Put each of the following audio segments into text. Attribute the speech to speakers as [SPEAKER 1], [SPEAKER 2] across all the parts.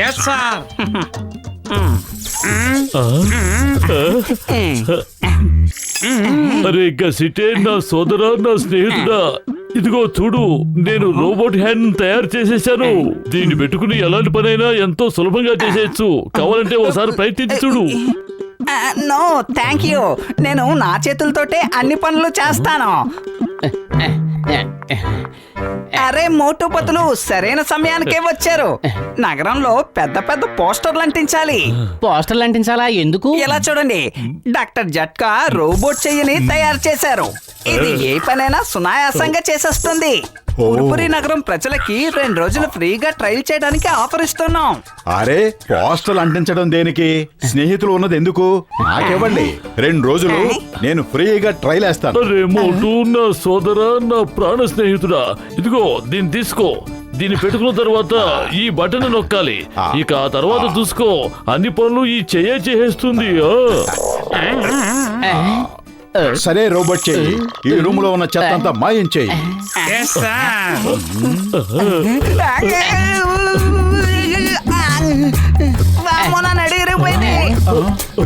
[SPEAKER 1] Yes sir.
[SPEAKER 2] అరే గసిటే నా సోదరా, నా స్నేహితుడా, ఇదిగో చూడు, నేను రోబోట్ హ్యాండ్ తయారు చేసేసాను. దీన్ని పెట్టుకుని ఎలాంటి పనైనా ఎంతో సులభంగా చేసేయచ్చు. కావాలంటే ఒకసారి ప్రయత్నించి చూడు.
[SPEAKER 3] నో థ్యాంక్ యూ, నేను నా చేతులతోటే అన్ని పనులు చేస్తాను. అరే మోటుపతులు సరైన సమయానికే వచ్చారు. నగరంలో పెద్ద పెద్ద పోస్టర్లు అంటించాలి.
[SPEAKER 4] పోస్టర్లు అంటించాలా? ఎందుకు?
[SPEAKER 3] ఇలా చూడండి, డాక్టర్ జట్కా రోబోట్ చెయ్యిని తయారు చేశారు. ఇది ఏ పనైనా సునాయాసంగా చేసేస్తుంది. పురుపురి నగరం ప్రజలకి 2 రోజులు ఫ్రీగా ట్రైల్ చేయడానికి ఆఫర్ ఇస్తున్నాం.
[SPEAKER 5] అరే పోస్టర్లు అంటించడం దేనికి? స్నేహితులు ఉన్నది ఎందుకు? నాకివ్వండి. 2 రోజులు నేను ఫ్రీగా ట్రైల్ వేస్తాను.
[SPEAKER 2] అరే మోటు, నా సోదరా, నా ప్రాణ స్నేహితుడా, ఇదిగో దీన్ని తీసుకో. దీన్ని పెట్టుకున్న తర్వాత ఈ బటన్ నొక్కాలి. ఇక ఆ తర్వాత చూసుకో, అన్ని పనులు ఈ చేసేస్తుంది.
[SPEAKER 5] సరే రోబోట్ చెయ్యి, ఈ రూమ్ లో ఉన్న చెత్త అంతా మాయం చెయ్యి.
[SPEAKER 1] Yes sir.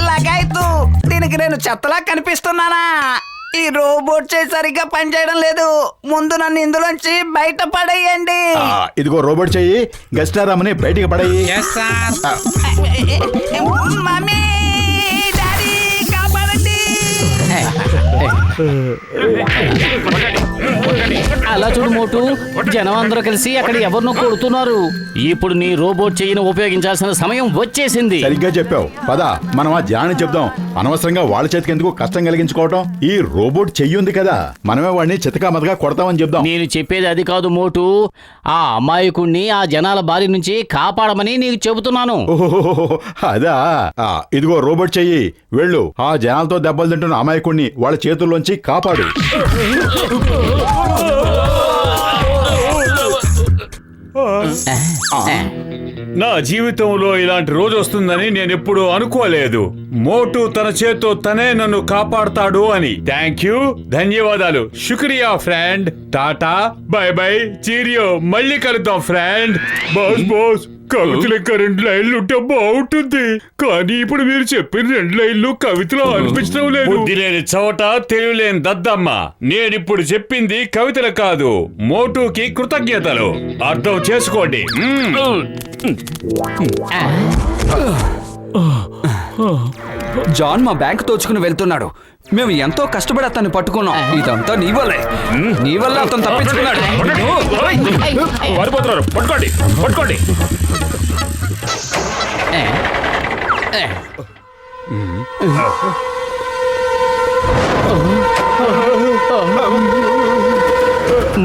[SPEAKER 3] లగాయతు, దీనికి నేను చెత్తలా కనిపిస్తున్నానా? ఈ రోబోట్ సరిగ్గా పనిచేయడం లేదు. ముందు నన్ను ఇందులోంచి బయట పడేయండి.
[SPEAKER 5] ఇదిగో రోబోట్ చెయ్యి, గస్టారామని బయటికి పడేయి.
[SPEAKER 1] Yes sir.
[SPEAKER 3] మమ్మీ, డాడీ, కాపాడండి.
[SPEAKER 4] అలా చూడు మోటు, జనం అందరూ కలిసి అక్కడ ఎవరినో కొడుతున్నారు. ఇప్పుడు నీ రోబోట్ చెయ్యిని ఉపయోగించాల్సిన సమయం వచ్చేసింది.
[SPEAKER 5] సరిగ్గా చెప్పావు. పద మనం ఆ ధ్యానం చెప్దాం. అనవసరంగా వాళ్ళ చేతికి ఎందుకు కష్టం కలిగించుకోవటం? ఈ రోబోట్ చెయ్యి ఉంది కదా, మనమే వాడిని చితకా మతగా కొడతామని చెప్దాం.
[SPEAKER 4] నేను చెప్పేది అది కాదు మోటు, ఆ అమాయకుణ్ణి ఆ జనాల బారి నుంచి కాపాడమని నీకు చెబుతున్నాను.
[SPEAKER 5] అదా, ఇదిగో రోబోట్ చెయ్యి, వెళ్ళు ఆ జనాలతో దెబ్బలు తింటున్న అమాయకుణ్ణి వాళ్ళ చేతుల్లోంచి కాపాడు.
[SPEAKER 6] నా జీవితంలో ఇలాంటి రోజు వస్తుందని నేను ఎప్పుడు అనుకోలేదు. మోటు తన చేత్తో తనే నన్ను కాపాడతాడు అని. థ్యాంక్ యూ, ధన్యవాదాలు, శుక్రియా friend. Tata, bye bye, cheerio, మళ్ళీ కలుద్దాం ఫ్రెండ్. బాస్ బాస్, కవిత లెక్క 2 లైన్లు ఉంటే బాగుంటుంది, కానీ ఇప్పుడు మీరు చెప్పిన 2 లైన్లు కవితలో అనిపించడం లేదు. బుద్ధి లేని చోట తెలియలేని దద్దమ్మ. నేనిప్పుడు చెప్పింది కవితలు కాదు, మోటుకి కృతజ్ఞతలు. అర్థం చేసుకోండి.
[SPEAKER 1] జాన్ మా బ్యాంక్ తోచుకుని వెళ్తున్నాడు. మేము ఎంతో కష్టపడి అతన్ని పట్టుకున్నాం. ఇదంతా నీ వల్లే. నీ వల్ల అతను తప్పించుకున్నాడు.
[SPEAKER 6] పారిపోతున్నారు, పట్టుకోండి పట్టుకోండి.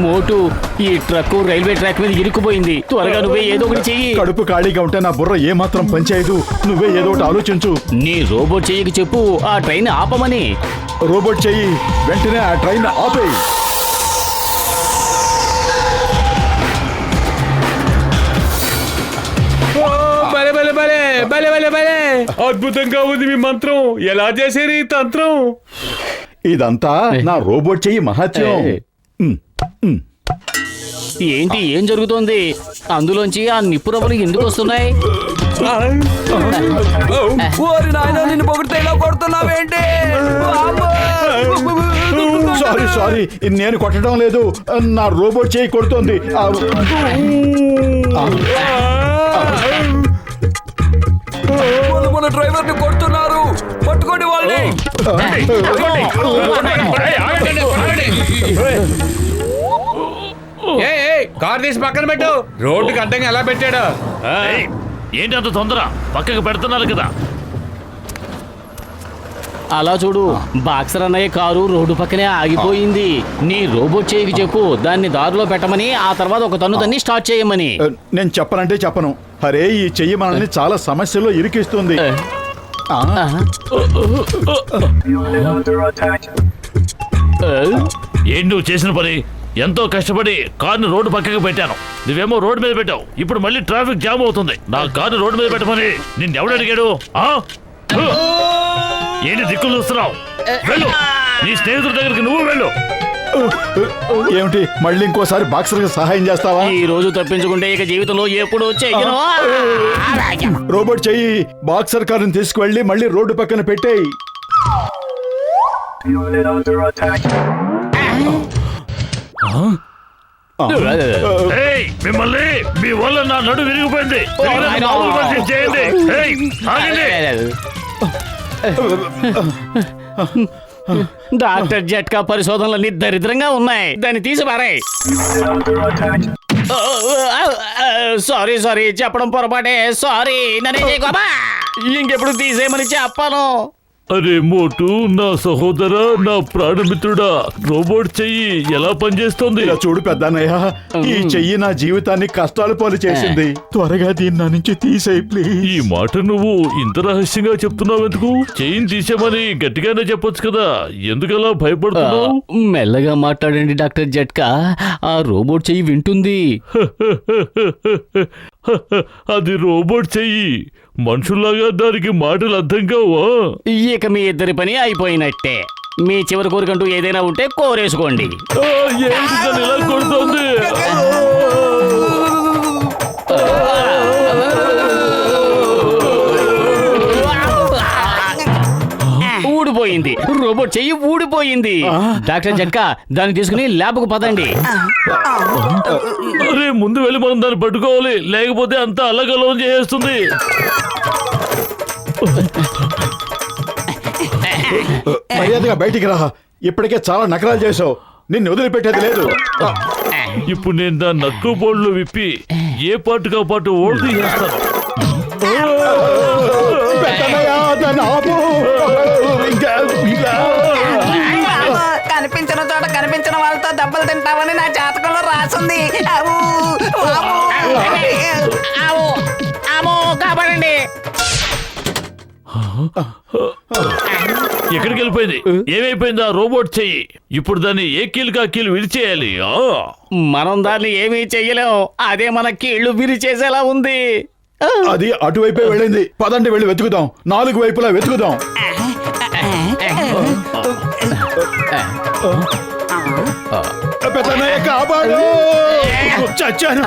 [SPEAKER 4] మోటు, ఈ ట్రక్ రైల్వే ట్రాక్ మీద ఇరుక్కుపోయింది. త్వరగా నువ్వే ఏదో ఒకటి చెయ్యి.
[SPEAKER 5] కడుపు ఖాళీగా ఉంటే నా బుర్ర ఏమాత్రం పనిచేయదు. నువ్వే ఏదో ఒకటి ఆలోచించు.
[SPEAKER 4] నీ రోబోట్ చెయ్యికి చెప్పు ఆ ట్రైన్ ఆపమని.
[SPEAKER 5] రోబోట్ చెయ్యి, వెంటనే ఆ ట్రైన్ ఆపేయి.
[SPEAKER 6] అద్భుతంగా ఉంది మీ మంత్రం. ఎలా చేశారు ఈ తంత్రం?
[SPEAKER 5] ఇదంతా నా రోబోట్ చెయ్యి మహత్యం.
[SPEAKER 4] ఏంటి, ఏం జరుగుతోంది? అందులోంచి ఆ నిప్పు రవ్వలు ఎందుకు వస్తున్నాయి?
[SPEAKER 1] ఓరి నాయనా, నిన్ను పొగిడితే ఇలా కొడుతున్నావేంటి?
[SPEAKER 5] సారీ, నేను కొట్టడం లేదు, నా రోబోట్ చెయ్యి కొడుతోంది.
[SPEAKER 1] మన డ్రైవర్ ని కొడుతున్నారు, పట్టుకోండి వాళ్ళని.
[SPEAKER 6] కార్ తీసి పక్కన పెట్టు. రోడ్డుకి అడ్డంగా ఎలా పెట్టాడు?
[SPEAKER 2] ఏంటి అంత తొందర? పక్కకు పెడుతున్నారు కదా.
[SPEAKER 4] అలా చూడు, బాక్సర్ అన్నయ్య కారు రోడ్డు పక్కనే ఆగిపోయింది. నీ రోబోట్ చెయ్యికి చెప్పు దాన్ని దారిలో పెట్టమని, ఆ తర్వాత ఒక తన్ను స్టార్ట్ చేయమని.
[SPEAKER 5] నేను చెప్పనంటే చెప్పను. అరే ఈ చెయ్యి మనల్ని చాలా సమస్యల్లో ఇరికిస్తుంది.
[SPEAKER 2] ఏంటి నువ్వు చేసిన పని? ఎంతో కష్టపడి కార్ని రోడ్డు పక్కకు పెట్టాను, నువ్వేమో రోడ్డు మీద పెట్టావు. ఇప్పుడు మళ్ళీ ట్రాఫిక్ జామ్ అవుతుంది. నా కార్ని రోడ్డు మీద పెట్టమని నిన్నెవడు అడిగాడు? ఏంటి దిక్కులు చూస్తున్నావు? వెళ్ళు, నీ స్నేహితుడి దగ్గరికి నువ్వు వెళ్ళు.
[SPEAKER 5] ఏమిటి మళ్ళీ ఇంకోసారి బాక్సర్ కి సహాయం చేస్తావా?
[SPEAKER 4] ఈ రోజు తప్పించుకుంటే ఇక జీవితంలో ఎప్పుడు చెయ్యను.
[SPEAKER 5] రోబోట్ చెయ్యి బాక్సర్ కారుని తీసుకువెళ్ళి మళ్ళీ రోడ్డు పక్కన పెట్టేయి.
[SPEAKER 2] ఏయ్, మిమ్మల్ని మీ వల్ల నా నడు విరిగిపోయింది. తిరిగి మామూలు మనిషిని చేయండి. ఏయ్, ఆగండి.
[SPEAKER 4] డాక్టర్ జట్కా పరిశోధనలన్నీ దరిద్రంగా ఉన్నాయి. దాన్ని తీసి పారాయ్. సారీ చెప్పడం పొరపాటే. సారీ నన్ను చేయకోమా. ఇంకెప్పుడు తీసేయమని చెప్పాను.
[SPEAKER 2] అరే మోటు, నా సహోదర, నా ప్రాణమిత్రుడా, రోబోట్ చెయ్యి ఎలా పనిచేస్తుంది?
[SPEAKER 5] ఇలా చూడు పెద్దన్నయ్య, ఈ చెయ్యి నా జీవితాన్ని కష్టాలు పాలు చేసింది. త్వరగా దీన్ని నా నుంచి తీసేయి ప్లీజ్.
[SPEAKER 2] ఈ మాట నువ్వు ఇంత రహస్యంగా చెప్తున్నావు ఎందుకు? చెయ్యిని తీసేమని గట్టిగానే చెప్పొచ్చు కదా, ఎందుకలా భయపడుతున్నావు?
[SPEAKER 4] మెల్లగా మాట్లాడండి డాక్టర్ జట్కా. ఆ రోబోట్ చెయ్యి వింటుంది.
[SPEAKER 2] అది రోబోట్ చెయ్యి, మనుషుల్లాగా దానికి మాటలు అర్థం కావా?
[SPEAKER 4] ఇక మీ ఇద్దరి పని అయిపోయినట్టే. మీ చివరి కోరికంటూ ఏదైనా ఉంటే కోరేసుకోండి.
[SPEAKER 2] ఏంటి తను ఇలా కొడుతోంది?
[SPEAKER 4] ఊడిపోయింది. రోబోట్ చెయ్యి ఊడిపోయింది. డాక్టర్ జట్కా, దాన్ని తీసుకుని ల్యాబ్కు పదండి.
[SPEAKER 2] అరే ముందు వెళ్ళి మనం దాన్ని పట్టుకోవాలి, లేకపోతే అంతా అల్లగల్లం చేసేస్తుంది.
[SPEAKER 5] మర్యాదగా బయటికి రా. ఇప్పటికే చాలా నకరాలు చేసావు. నిన్ను వదిలిపెట్టేది లేదు.
[SPEAKER 2] ఇప్పుడు నేను దాని నక్కు బోర్డులో విప్పి ఏ పాటుగా పాటు ఓల్డ్ చేస్తాను.
[SPEAKER 5] పెద్దన్నయ్య, దాన్ని ఆపు.
[SPEAKER 3] కనిపించిన చోట కనిపించిన వాళ్ళతో దెబ్బలు తింటామని నా జాతకంలో రాసింది.
[SPEAKER 4] కాపాడండి.
[SPEAKER 2] ఎక్కడికి వెళ్ళిపోయింది? ఏమైపోయింది ఆ రోబోట్ చెయ్యి? ఇప్పుడు దాన్ని ఏ కీలుగా కీలు విరిచేయాలి.
[SPEAKER 4] మనం దాన్ని ఏమీ చెయ్యలేం. అదే మన కీళ్లు విరిచేసేలా ఉంది.
[SPEAKER 5] అది అటువైపే వెళ్ళింది. పదండి వెళ్ళి వెతుకుదాం. 4 వైపులా వెతుకుదాం. పెద్దన్నయ్య కాపాడు. చచ్చాను.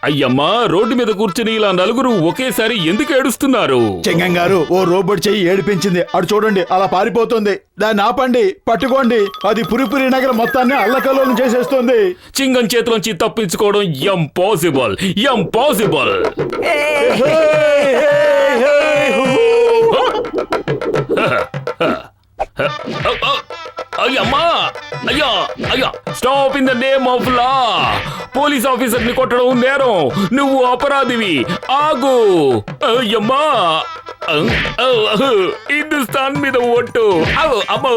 [SPEAKER 7] అయ్యమ్మా, రోడ్డు మీద కూర్చుని ఇలా నలుగురు ఒకేసారి ఎందుకు ఏడుస్తున్నారు?
[SPEAKER 5] చెంగం గారు, ఓ రోబోట్ చెయ్యి ఏడిపించింది. అటు చూడండి, అలా పారిపోతుంది. దాన్ని ఆపండి, పట్టుకోండి. అది పురిపురి నగరం మొత్తాన్ని అల్లకల్లోలం చేసేస్తుంది.
[SPEAKER 7] చింగం చేతిలోంచి తప్పించుకోవడం ఇంపాసిబుల్. అయ్యమ్మా, అయ్యా, stop in the name of law. Police officer ని కొట్టడం నేరం. నువ్వు అపరాధివి. ఆగు. అయ్యమ్మా, హిందుస్థాన్ మీద ఓటు. అమ్మో,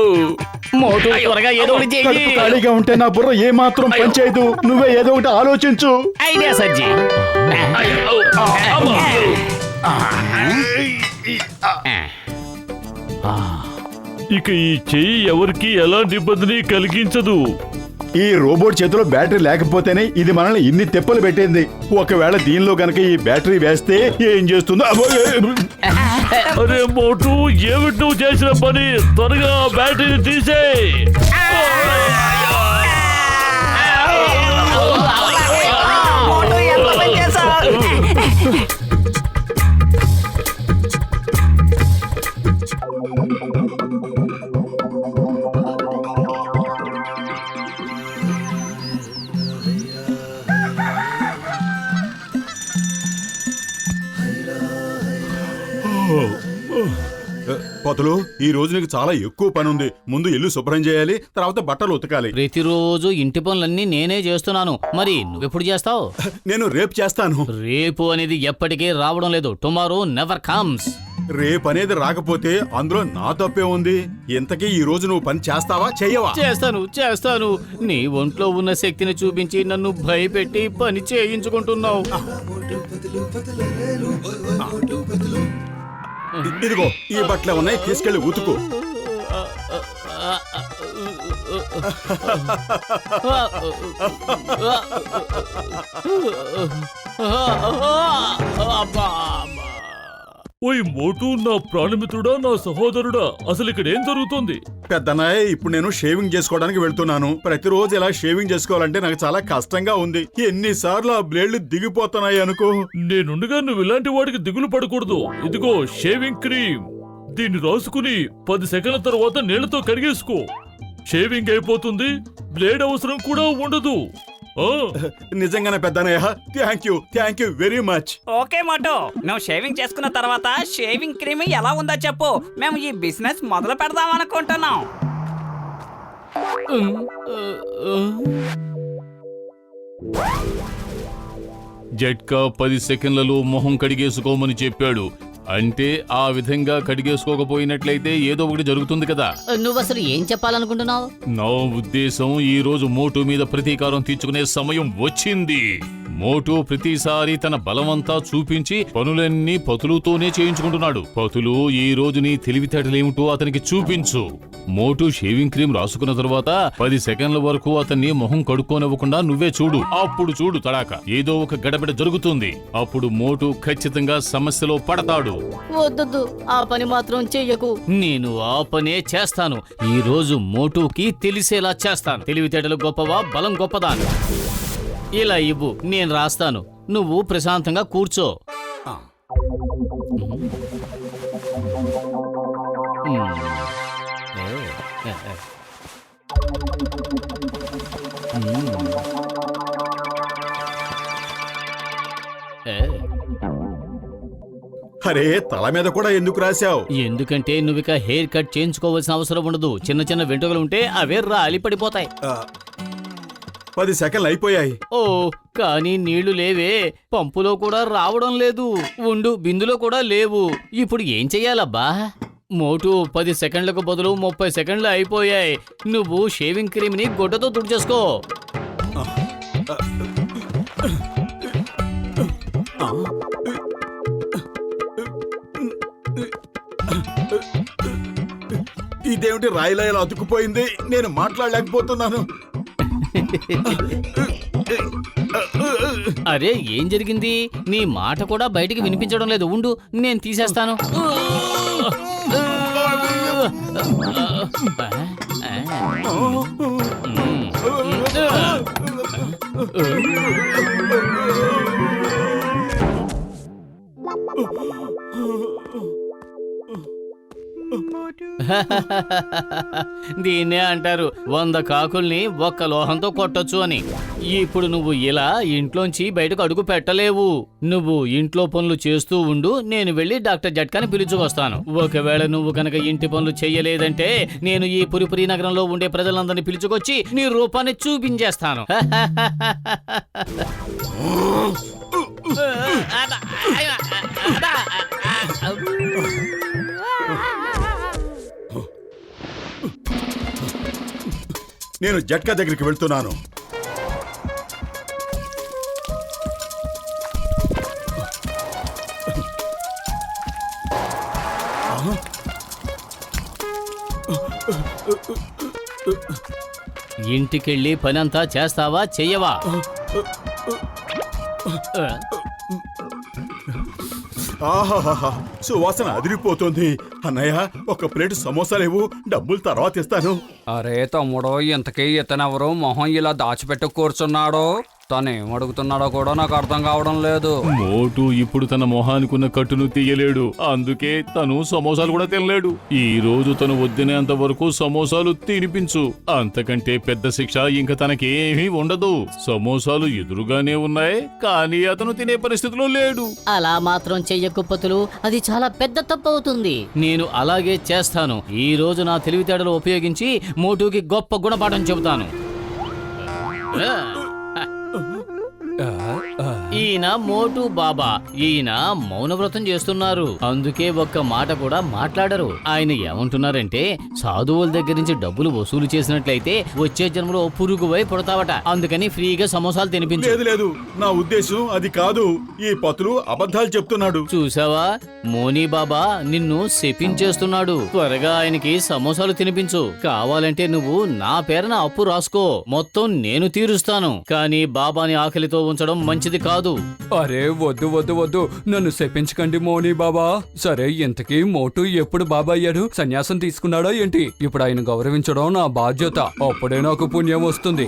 [SPEAKER 4] మోటు త్వరగా ఏదో ఒకటి చెయ్యి.
[SPEAKER 5] కడుపు ఖాళీగా ఉంటే నా బుర్ర ఏ మాత్రం పనిచేయదు. నువ్వే ఏదో ఒకటి ఆలోచించు.
[SPEAKER 4] ఐడియా సజ్జి.
[SPEAKER 2] ఇక ఈ చెయ్యి ఎవరికి ఎలాంటి ఇబ్బందిని కలిగించదు.
[SPEAKER 5] ఈ రోబోట్ చేతిలో బ్యాటరీ లేకపోతేనే ఇది మనల్ని ఇన్ని తెప్పలు పెట్టింది. ఒకవేళ దీనిలో గనక ఈ బ్యాటరీ వేస్తే ఏం చేస్తుందో.
[SPEAKER 2] అరే మోటు, ఏమిటి నువ్వు చేసిన పని? త్వరగా బ్యాటరీని తీసేయ్.
[SPEAKER 3] ఎంత పని చేశావు?
[SPEAKER 8] పొదలు, ఈ రోజు నీకు చాలా ఎక్కువ పని ఉంది. ముందు ఇల్లు శుభ్రం చేయాలి, తర్వాత బట్టలు ఉతకాలి.
[SPEAKER 4] ప్రతిరోజు ఇంటి పనులన్నీ నేనే చేస్తున్నాను. మరి నువ్వెప్పుడు చేస్తావు?
[SPEAKER 8] నేను రేపు చేస్తాను.
[SPEAKER 4] రేపు అనేది ఎప్పటికీ రావడం లేదు. Tomorrow never comes.
[SPEAKER 8] రేపు అనేది రాకపోతే అందులో నా తప్పే ఉంది. ఇంతకీ ఈ రోజు నువ్వు పని చేస్తావా చెయ్యవా?
[SPEAKER 4] చేస్తాను. నీ ఒంట్లో ఉన్న శక్తిని చూపించి నన్ను భయపెట్టి పని చేయించుకుంటున్నావు.
[SPEAKER 8] ఇదిగో ఈ బట్టలు ఉన్నాయి, తీసుకెళ్లి ఉతుకు.
[SPEAKER 2] ఓయ్ మోటు, నా ప్రాణమిత్రుడా, నా సహోదరుడా, అసలు ఇక్కడ ఏం జరుగుతుంది?
[SPEAKER 8] పెద్దనాయ్, ఇప్పుడు నేను షేవింగ్ చేసుకోవడానికి వెళ్తున్నాను. ప్రతిరోజు ఇలా షేవింగ్ చేసుకోవాలంటే నాకు చాలా కష్టంగా ఉంది. ఎన్నిసార్లు ఆ బ్లేడ్లు దిగిపోతున్నాయి అనుకో.
[SPEAKER 2] నేనుండగా నువ్వు ఇలాంటి వాడికి దిగులు పడకూడదు. ఇదిగో షేవింగ్ క్రీమ్, దీన్ని రాసుకుని 10 సెకండ్ల తర్వాత నీళ్లతో కడిగేసుకో. షేవింగ్ అయిపోతుంది, బ్లేడ్ అవసరం కూడా ఉండదు.
[SPEAKER 8] నిజంగానే పెద్దనయ్య, thank you very much.
[SPEAKER 3] Okay Moto, నువ్వు షేవింగ్ చేసుకున్న తర్వాత షేవింగ్ క్రీమ్ ఎలా ఉందో చెప్పు. మేము ఈ బిజినెస్ మొదలు పెడదాం అనుకుంటున్నాం.
[SPEAKER 7] జట్కా 10 సెకండ్లలో మొహం కడిగేసుకోమని చెప్పాడు. అంటే ఆ విధంగా కడిగేసుకోకపోయినట్లయితే ఏదో ఒకటి జరుగుతుంది కదా.
[SPEAKER 4] నువ్వసలు ఏం చెప్పాలనుకుంటున్నావు?
[SPEAKER 7] నా ఉద్దేశం, ఈ రోజు మోటు మీద ప్రతీకారం తీర్చుకునే సమయం వచ్చింది. మోటు ప్రతిసారి తన బలమంతా చూపించి పనులన్నీ పతులుతోనే చేయించుకుంటున్నాడు. పతులు, ఈ రోజు నీ తెలివితేటలేమిటో అతనికి చూపించు. మోటు షేవింగ్ క్రీమ్ రాసుకున్న తర్వాత 10 సెకండ్ల వరకు అతన్ని మొహం కడుక్కోనివ్వకుండా నువ్వే చూడు. అప్పుడు చూడు తడాక ఏదో ఒక గడబిడ జరుగుతుంది. అప్పుడు మోటు ఖచ్చితంగా సమస్యలో పడతాడు.
[SPEAKER 4] వద్దొద్దు, ఆ పని మాత్రం చెయ్యకు. నేను ఆ పనే చేస్తాను. ఈ రోజు మోటుకి తెలిసేలా చేస్తాను. తెలివితేటలు గొప్పవా, బలం గొప్పదా? ఇలా ఇవ్వు, నేను రాస్తాను. నువ్వు ప్రశాంతంగా కూర్చో.
[SPEAKER 8] అరే, తల మీద కూడా ఎందుకు రాశావు?
[SPEAKER 4] ఎందుకంటే నువ్విక హెయిర్ కట్ చేయించుకోవాల్సిన అవసరం ఉండదు. చిన్న చిన్న వెంట్రుకలు ఉంటే అవే రాలి పడిపోతాయి.
[SPEAKER 8] 10 సెకండ్లు అయిపోయాయి.
[SPEAKER 4] ఓ, కానీ నీళ్లు లేవే. పంపులో కూడా రావడం లేదు. ఉండు, బిందులో కూడా లేవు. ఇప్పుడు ఏం చెయ్యాలబ్బా? మోటు, 10 సెకండ్లకు బదులు 30 సెకండ్లు అయిపోయాయి. నువ్వు షేవింగ్ క్రీమ్ ని గుడ్డతో తుడిచేసుకో.
[SPEAKER 8] ఇదేమిటి రాయిలా ఇలా అతుక్కుపోయింది? నేను మాట్లాడలేకపోతున్నాను.
[SPEAKER 4] అరే, ఏం జరిగింది? నీ మాట కూడా బయటికి వినిపించడం లేదు. ఉండు, నేను తీసేస్తాను. దీన్నే అంటారు 100 కాకుల్ని ఒక్క లోహంతో కొట్టొచ్చు అని. ఇప్పుడు నువ్వు ఇలా ఇంట్లోంచి బయటకు అడుగు పెట్టలేవు. నువ్వు ఇంట్లో పనులు చేస్తూ ఉండు. నేను వెళ్ళి డాక్టర్ జట్కాని పిలుచుకొస్తాను. ఒకవేళ నువ్వు కనుక ఇంటి పనులు చెయ్యలేదంటే నేను ఈ పురిపురి నగరంలో ఉండే ప్రజలందరినీ పిలుచుకొచ్చి నీ రూపాన్ని చూపించేస్తాను.
[SPEAKER 8] నేను జట్కా దగ్గరికి వెళ్తున్నాను.
[SPEAKER 4] ఇంటికెళ్ళి పనంతా చేస్తావా, చెయ్యవా?
[SPEAKER 8] ఆహాహా, సువాసన అదిరిపోతుంది. అన్నయ్య, ఒక ప్లేట్ సమోసా లేవు, డబ్బులు తర్వాత ఇస్తాను.
[SPEAKER 1] అరే తమ్ముడో, ఇంతకీ ఇతనెవరో మొహం ఇలా దాచిపెట్టు కూర్చున్నాడో? తనేం అడుగుతున్నాడో కూడా నాకు అర్థం కావడం లేదు.
[SPEAKER 7] మోటు ఇప్పుడు తన మొహానికున్న కట్టును తీయలేడు. అందుకే తను సమోసాలు కూడా తినలేడు. ఈ రోజు తను వద్దినేంత వరకు సమోసాలు తినిపించు. అంతకంటే పెద్ద శిక్ష ఇంక తనకేమీ ఉండదు. సమోసాలు ఎదురుగానే ఉన్నాయి, కానీ అతను తినే పరిస్థితిలో లేడు.
[SPEAKER 4] అలా మాత్రం చెయ్యకు పతులు, అది చాలా పెద్ద తప్పు అవుతుంది. నేను అలాగే చేస్తాను. ఈ రోజు నా తెలివితేటలు ఉపయోగించి మోటుకి గొప్ప గుణపాఠం చెబుతాను. ఈయన మోటు బాబా. ఈయన మౌనవ్రతం చేస్తున్నారు, అందుకే ఒక్క మాట కూడా మాట్లాడరు. ఆయన ఏమంటున్నారంటే సాధువుల దగ్గర నుంచి డబ్బులు వసూలు చేసినట్లయితే వచ్చే జన్మలో పురుగువై పుడతావట, అందుకని ఫ్రీగా సమోసాలు తినిపించు.
[SPEAKER 8] లేదు లేదు, నా ఉద్దేశం అది కాదు. ఈ పతులు అబద్ధాలు చెప్తున్నాడు.
[SPEAKER 4] చూసావా, మోనీ బాబా నిన్ను శపించేస్తున్నాడు. త్వరగా ఆయనకి సమోసాలు తినిపించు. కావాలంటే నువ్వు నా పేరున అప్పు రాసుకో, మొత్తం నేను తీరుస్తాను. కానీ బాబాని ఆకలితో ఉంచడం మంచిది కాదు.
[SPEAKER 1] అరే వద్దు వద్దు వద్దు, నన్ను శపించకండి మోనీ బాబా. సరే, ఇంతకీ మోటు ఎప్పుడు బాబా అయ్యాడు? సన్యాసం తీసుకున్నాడా ఏంటి? ఇప్పుడు ఆయన గౌరవించడం నా బాధ్యత, అప్పుడే నాకు పుణ్యం వస్తుంది.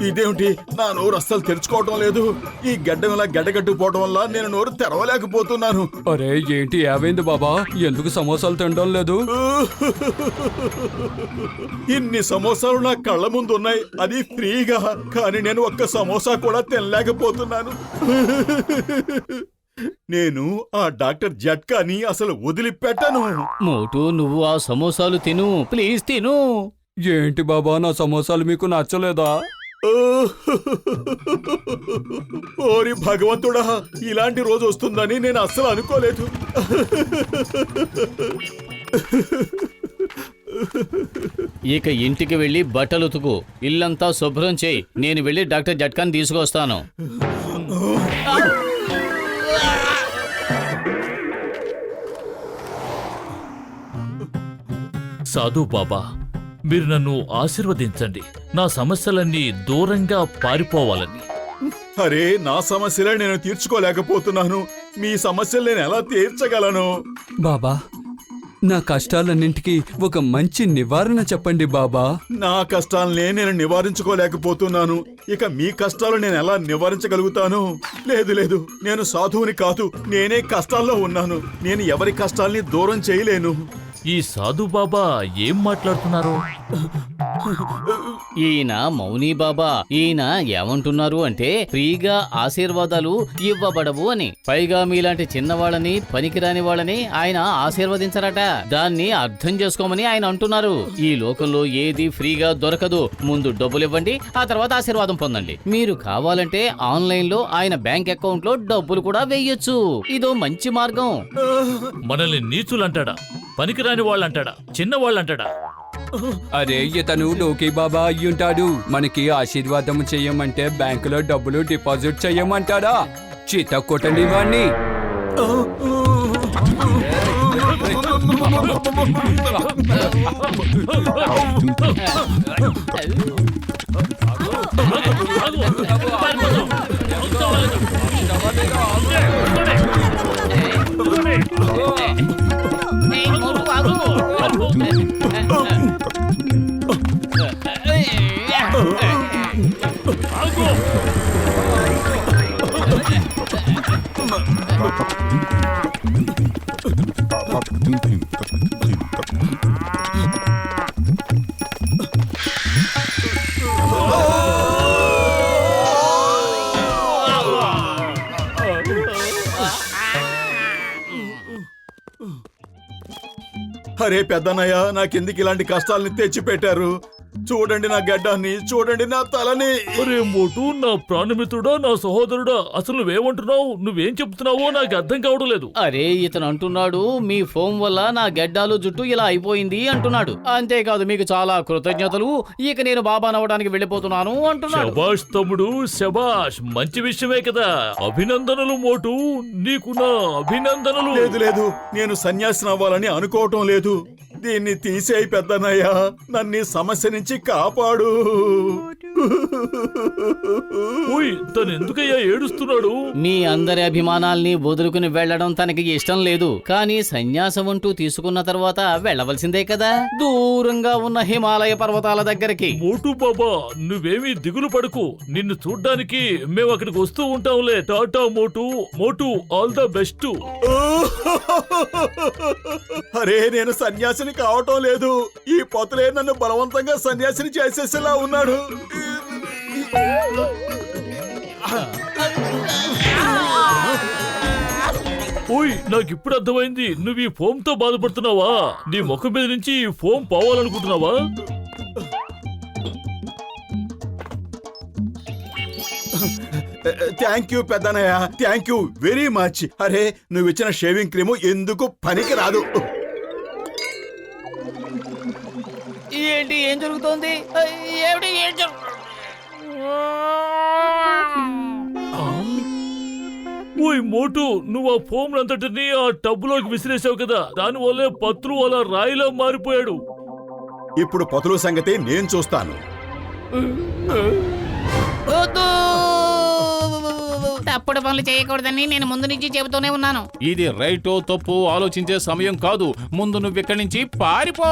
[SPEAKER 8] ఇదేమిటి, నా నోరు అస్సలు తెరుచుకోవటం లేదు. ఈ గడ్డం ఇలా గడ్డగట్టుకుపోవటం వల్ల నేను నోరు తెరవలేకపోతున్నాను.
[SPEAKER 1] అరే ఏంటి, ఏమైంది బాబా? ఎందుకు సమోసాలు తినడం లేదు?
[SPEAKER 8] ఇన్ని సమోసాలు నా కళ్ళ ముందు ఉన్నాయి, అది ఫ్రీగా. కానీ నేను ఒక్క సమోసా కూడా తినలేకపోతున్నాను. నేను ఆ డాక్టర్ జట్కాని అసలు వదిలిపెట్టను.
[SPEAKER 4] మోటు, నువ్వు ఆ సమోసాలు తిను, ప్లీజ్ తిను.
[SPEAKER 1] ఏంటి బాబా, నా సమోసాలు మీకు నచ్చలేదా?
[SPEAKER 8] ఓరి భగవంతుడా, ఇలాంటి రోజు వస్తుందని నేను అస్సలు అనుకోలేదు.
[SPEAKER 4] ఇక ఇంటికి వెళ్ళి బట్టలు ఉతుకు, ఇల్లంతా శుభ్రం చేయి. నేను వెళ్ళి డాక్టర్ జట్కాని తీసుకొస్తాను.
[SPEAKER 2] సాధు బాబా, మీరు నన్ను ఆశీర్వదించండి, నా సమస్యలన్నీ దూరంగా పారిపోవాలని.
[SPEAKER 8] అరే, నా సమస్యలే నేను తీర్చుకోలేకపోతున్నాను. మీ సమస్యలు నేను ఎలా తీర్చగలను?
[SPEAKER 1] బాబా, నా కష్టాలన్నింటికీ ఒక మంచి నివారణ చెప్పండి బాబా.
[SPEAKER 8] నా కష్టాలనే నేను నివారించుకోలేకపోతున్నాను. ఇక మీ కష్టాలు నేను ఎలా నివారించగలుగుతాను? లేదు లేదు, నేను సాధువుని కాదు, నేనే కష్టాల్లో ఉన్నాను. నేను ఎవరి కష్టాల్ని దూరం చేయలేను.
[SPEAKER 2] ఈ సాధు బాబా ఏం మాట్లాడుతున్నారు?
[SPEAKER 4] ఈయన మౌనీ బాబా. ఈయన ఏమంటున్నారు అంటే ఫ్రీగా ఆశీర్వాదాలు ఇవ్వబడవు అని. పైగా మీలాంటి చిన్నవాళ్ళని, పనికిరాని వాళ్ళని ఆయన ఆశీర్వదించరట. దాన్ని అర్థం చేసుకోమని ఆయన అంటున్నారు. ఈ లోకంలో ఏది ఫ్రీగా దొరకదు. ముందు డబ్బులు ఇవ్వండి, ఆ తర్వాత ఆశీర్వాదం పొందండి. మీరు కావాలంటే ఆన్లైన్ లో ఆయన బ్యాంక్ అకౌంట్ లో డబ్బులు కూడా వేయొచ్చు. ఇదో మంచి మార్గం.
[SPEAKER 2] మనల్ని నీచులంటాడా, పనికిరాని వాళ్ళంటాడా, చిన్నవాళ్ళంటాడా?
[SPEAKER 1] అరే, ఇతను డోకీ బాబా అయ్యుంటాడు. మనకి ఆశీర్వాదం చెయ్యమంటే బ్యాంకులో డబ్బులు డిపాజిట్ చెయ్యమంటారా? చీత కొట్టండి వాణ్ణి.
[SPEAKER 8] అరే పెద్దన్నయ్య, నాకెందుకు ఇలాంటి కష్టాలని తెచ్చి పెట్టారు? చూడండి నా గడ్డాన్ని, చూడండి నా తలని.
[SPEAKER 2] అరే మోటు, నా ప్రాణమిత్రుడా, నా సహోదరుడా, అసలు నువ్వేమంటున్నావు? నువ్వేం చెప్తున్నావో నాకు అర్థం కావడం లేదు.
[SPEAKER 4] అరే, ఇతను అంటున్నాడు మీ ఫోన్ వల్ల నా గడ్డాలు జుట్టు ఇలా అయిపోయింది అంటున్నాడు. అంతేకాదు, మీకు చాలా కృతజ్ఞతలు, ఇక నేను బాబా నవ్వడానికి వెళ్ళిపోతున్నాను అంటున్నాడు.
[SPEAKER 2] శబాష్ తమ్ముడు, శబాష్, మంచి విషయమే కదా. అభినందనలు మోటు, నీకు నా అభినందనలు.
[SPEAKER 8] లేదు లేదు, నేను సన్యాసిని అవ్వాలని అనుకోవటం లేదు. దీన్ని తీసేయి పెద్దన్నయ్య, నన్ను ఈ సమస్య నుంచి కాపాడు.
[SPEAKER 2] ఓయ్, తను ఎందుకయ్యా ఏడుస్తున్నాడు?
[SPEAKER 4] మీ అందరి అభిమానాల్ని వదులుకుని వెళ్లడం తనకి ఇష్టం లేదు. కానీ సన్యాసం అంటూ తీసుకున్న తర్వాత వెళ్ళవలసిందే కదా, దూరంగా ఉన్న హిమాలయ పర్వతాల దగ్గరికి.
[SPEAKER 2] మోటు బాబా, నువ్వేమీ దిగులు పడకు, నిన్ను చూడ్డానికి మేము అక్కడికి వస్తూ ఉంటాంలే. టాటా మోటు. మోటు, ఆల్ ద బెస్ట్.
[SPEAKER 8] అరే, నేను సన్యాసిని కావటం లేదు. ఈ పొతులే నన్ను బలవంతంగా సన్యాసిని చేసేసేలా ఉన్నాడు.
[SPEAKER 2] ఓయ్, ఓయ్ నాకు ఇప్పుడు అర్థమైంది, నువ్వు ఈ ఫోమ్ తో బాధపడుతున్నావా? నీ ముఖం మీద నుంచి ఈ ఫోమ్ పోవాలనుకుంటున్నావా?
[SPEAKER 8] థ్యాంక్ యూ పెద్దనయ్య, థ్యాంక్ యూ వెరీ మచ్. అరే నువ్వు ఇచ్చిన షేవింగ్ క్రీము ఎందుకు పనికి రాదు.
[SPEAKER 4] ఏంటి ఏం జరుగుతోంది? ఏమిటి ఏం
[SPEAKER 2] ఓయ్ మోటు, నువ్వు ఆ ఫోమ్ అంతటిని ఆ టబ్బులోకి విసిరేసావు కదా, దానివల్లే పత్రు అలా రాయిలా మారిపోయాడు.
[SPEAKER 8] ఇప్పుడు పతులు సంగతి నేను చూస్తాను.
[SPEAKER 9] తప్పుడు పనులు చేయకూడదని నేను ముందు నుంచి చెబుతూనే ఉన్నాను.
[SPEAKER 7] ఇది రైటో తప్పు ఆలోచించే సమయం కాదు. ముందు నువ్వు ఇక్కడి నుంచి పారిపో.